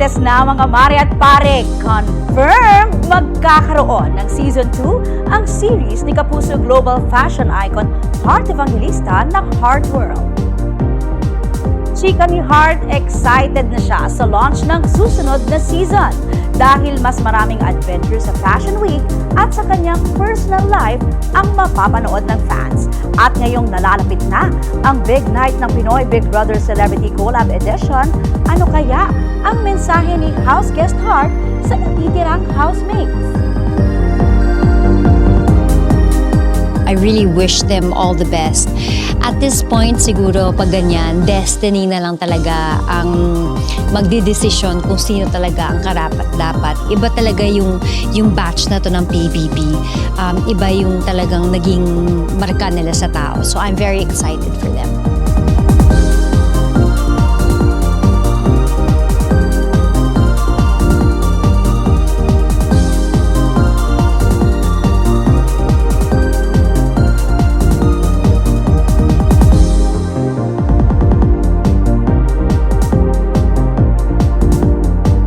Marites na mga mare at pare, confirmed magkakaroon ng Season 2 ang series ni Kapuso Global Fashion Icon Heart Evangelista ng Heart World. Chika ni Heart, excited na siya sa launch ng susunod na season dahil mas maraming adventure sa Fashion Week at sa kanyang personal life ang mapapanood ng fans. At ngayong nalalapit na ang big night ng Pinoy Big Brother Celebrity Collab Edition, ano kaya ang mensahe ni House Guest Heart sa natitirang housemates? I really wish them all the best. At this point, siguro pag ganyan, destiny na lang talaga ang magdidesisyon kung sino talaga ang karapat-dapat. Iba talaga yung batch na to ng PBB. Iba yung talagang naging marka nila sa tao. So I'm very excited for them.